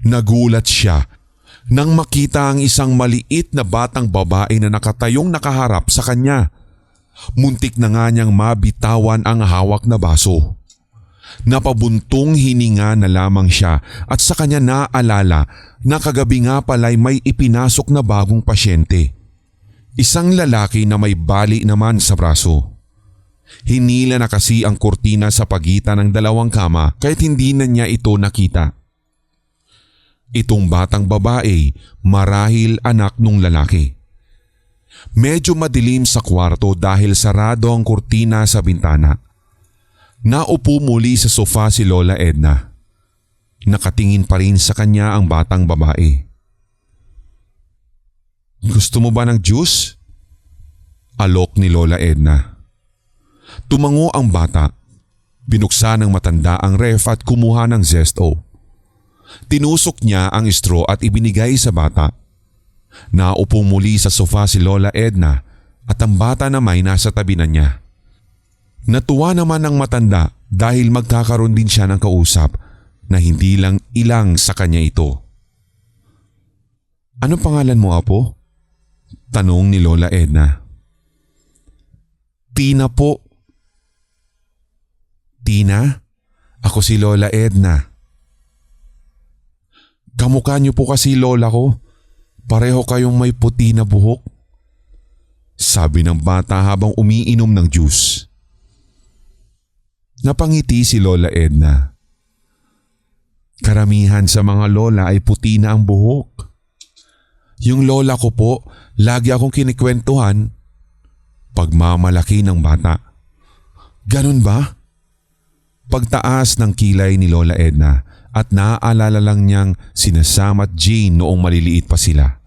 Nagulat siya nang makita ang isang maliit na batang babae na nakatayong nakaharap sa kanya. Muntik na nga niyang mabitawan ang hawak na baso. Napabuntong hininga na lamang siya at sa kanya naalala na kagabi nga pala'y may ipinasok na bagong pasyente. Isang lalaki na may bali naman sa braso. Hinila na kasi ang kurtina sa pagitan ng dalawang kama kahit hindi na niya ito nakita. Itong batang babae marahil anak nung lalaki. Medyo madilim sa kwarto dahil sarado ang kurtina sa bintana. Naupo muli sa sofa si Lola Edna. Nakatingin pa rin sa kanya ang batang babae. "Gusto mo ba ng juice?" Alok ni Lola Edna. Tumango ang bata. Binuksan ng matanda ang ref at kumuha ng Zesto. Tinusok niya ang straw at ibinigay sa bata. Naupo muli sa sofa si Lola Edna at ang bata naman nasa tabi na niya. Natuwa naman ang matanda dahil magkakaroon din siya ng kausap na hindi lang ilang sa kanya ito. "Ano pangalan mo, apo?" tanong ni Lola Edna. "Tina po." "Tina? Ako si Lola Edna." "Kamukha niyo po kasi lola ko. Pareho kayong may puti na buhok," sabi ng bata habang umiinom ng juice. Napangiti si Lola Edna. "Karamihan sa mga lola ay puti na ang buhok. Yung lola ko po, lagi akong kinikwentuhan." Pagmamalaki ng bata. "Ganun ba?" Pagtaas ng kilay ni Lola Edna at naaalala lang niyang sinasama at Jane noong maliliit pa sila.